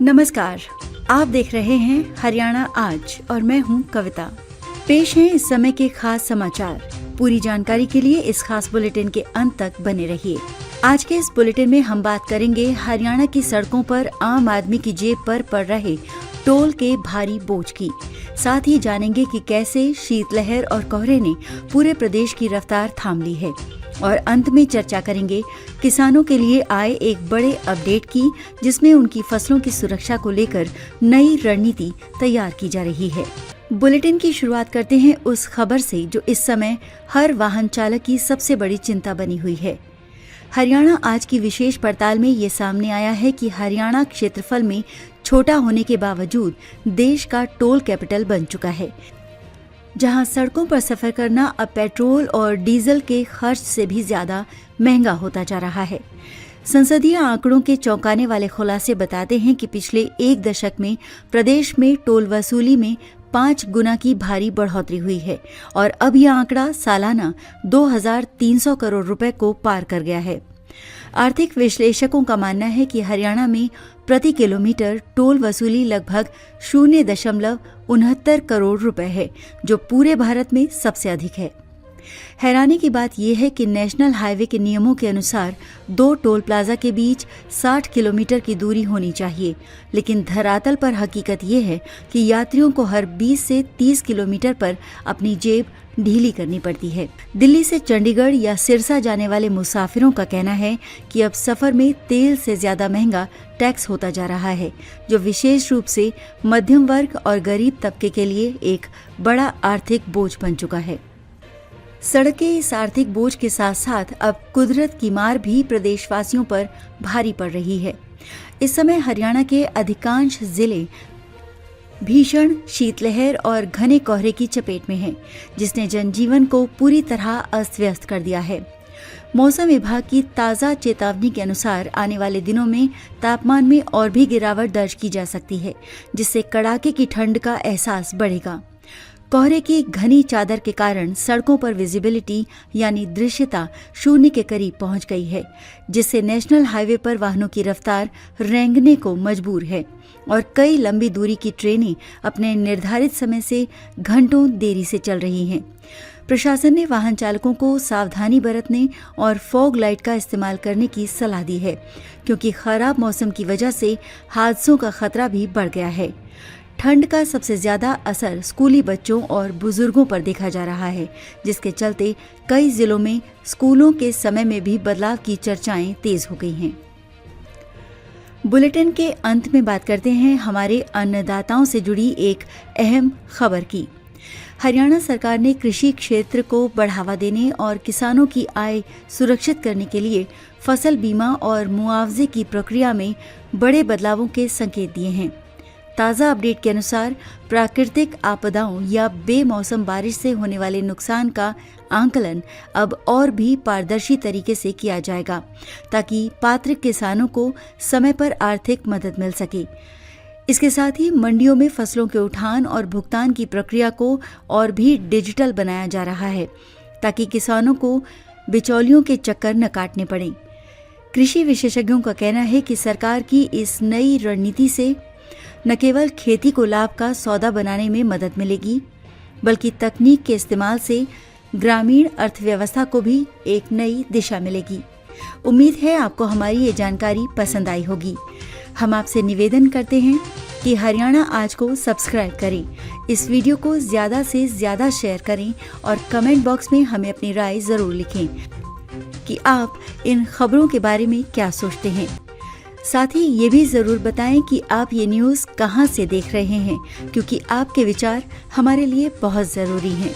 नमस्कार, आप देख रहे हैं हरियाणा आज और मैं हूं कविता। पेश हैं इस समय के खास समाचार। पूरी जानकारी के लिए इस खास बुलेटिन के अंत तक बने रहिए। आज के इस बुलेटिन में हम बात करेंगे हरियाणा की सड़कों पर आम आदमी की जेब पर पड़ रहे टोल के भारी बोझ की। साथ ही जानेंगे कि कैसे शीतलहर और कोहरे ने पूरे प्रदेश की रफ्तार थाम ली है। और अंत में चर्चा करेंगे किसानों के लिए आए एक बड़े अपडेट की, जिसमें उनकी फसलों की सुरक्षा को लेकर नई रणनीति तैयार की जा रही है। बुलेटिन की शुरुआत करते हैं उस खबर से जो इस समय हर वाहन चालक की सबसे बड़ी चिंता बनी हुई है। हरियाणा आज की विशेष पड़ताल में ये सामने आया है कि हरियाणा क्षेत्रफल में छोटा होने के बावजूद देश का टोल कैपिटल बन चुका है, जहां सड़कों पर सफर करना अब पेट्रोल और डीजल के खर्च से भी ज्यादा महंगा होता जा रहा है। संसदीय आंकड़ों के चौंकाने वाले खुलासे बताते हैं कि पिछले एक दशक में प्रदेश में टोल वसूली में 5 गुना की भारी बढ़ोतरी हुई है और अब यह आंकड़ा सालाना 2300 करोड़ रुपए को पार कर गया है। आर्थिक विश्लेषकों का मानना है कि हरियाणा में प्रति किलोमीटर टोल वसूली लगभग 0.69 करोड़ रुपए है, जो पूरे भारत में सबसे अधिक है। हैरानी की बात यह है कि नेशनल हाईवे के नियमों के अनुसार 2 टोल प्लाजा के बीच 60 किलोमीटर की दूरी होनी चाहिए, लेकिन धरातल पर हकीकत यह है कि यात्रियों को हर 20 से 30 किलोमीटर पर अपनी जेब ढीली करनी पड़ती है। दिल्ली से चंडीगढ़ या सिरसा जाने वाले मुसाफिरों का कहना है कि अब सफर में तेल से ज्यादा महंगा टैक्स होता जा रहा है, जो विशेष रूप से मध्यम वर्ग और गरीब तबके के लिए एक बड़ा आर्थिक बोझ बन चुका है। सड़क के इस आर्थिक बोझ के साथ साथ अब कुदरत की मार भी प्रदेशवासियों पर भारी पड़ रही है। इस समय हरियाणा के अधिकांश जिले भीषण शीतलहर और घने कोहरे की चपेट में हैं, जिसने जनजीवन को पूरी तरह अस्त व्यस्त कर दिया है। मौसम विभाग की ताज़ा चेतावनी के अनुसार आने वाले दिनों में तापमान में और भी गिरावट दर्ज की जा सकती है, जिससे कड़ाके की ठंड का एहसास बढ़ेगा। कोहरे की घनी चादर के कारण सड़कों पर विजिबिलिटी यानी दृश्यता 0 के करीब पहुंच गई है, जिससे नेशनल हाईवे पर वाहनों की रफ्तार रेंगने को मजबूर है और कई लंबी दूरी की ट्रेनें अपने निर्धारित समय से घंटों देरी से चल रही हैं। प्रशासन ने वाहन चालकों को सावधानी बरतने और फॉग लाइट का इस्तेमाल करने की सलाह दी है, क्योंकि खराब मौसम की वजह से हादसों का खतरा भी बढ़ गया है। ठंड का सबसे ज्यादा असर स्कूली बच्चों और बुजुर्गों पर देखा जा रहा है, जिसके चलते कई जिलों में स्कूलों के समय में भी बदलाव की चर्चाएं तेज हो गई हैं। बुलेटिन के अंत में बात करते हैं हमारे अन्नदाताओं से जुड़ी एक अहम खबर की। हरियाणा सरकार ने कृषि क्षेत्र को बढ़ावा देने और किसानों की आय सुरक्षित करने के लिए फसल बीमा और मुआवजे की प्रक्रिया में बड़े बदलावों के संकेत दिए हैं। ताज़ा अपडेट के अनुसार प्राकृतिक आपदाओं या बेमौसम बारिश से होने वाले नुकसान का आंकलन अब और भी पारदर्शी तरीके से किया जाएगा, ताकि पात्र किसानों को समय पर आर्थिक मदद मिल सके। इसके साथ ही मंडियों में फसलों के उठान और भुगतान की प्रक्रिया को और भी डिजिटल बनाया जा रहा है, ताकि किसानों को बिचौलियों के चक्कर न काटने पड़े। कृषि विशेषज्ञों का कहना है कि सरकार की इस नई रणनीति से न केवल खेती को लाभ का सौदा बनाने में मदद मिलेगी, बल्कि तकनीक के इस्तेमाल से ग्रामीण अर्थव्यवस्था को भी एक नई दिशा मिलेगी। उम्मीद है आपको हमारी ये जानकारी पसंद आई होगी। हम आपसे निवेदन करते हैं कि हरियाणा आज को सब्सक्राइब करें, इस वीडियो को ज्यादा से ज्यादा शेयर करें और कमेंट बॉक्स में हमें अपनी राय जरूर लिखें कि आप इन खबरों के बारे में क्या सोचते हैं। साथ ही ये भी जरूर बताएं कि आप ये न्यूज़ कहां से देख रहे हैं, क्योंकि आपके विचार हमारे लिए बहुत जरूरी हैं।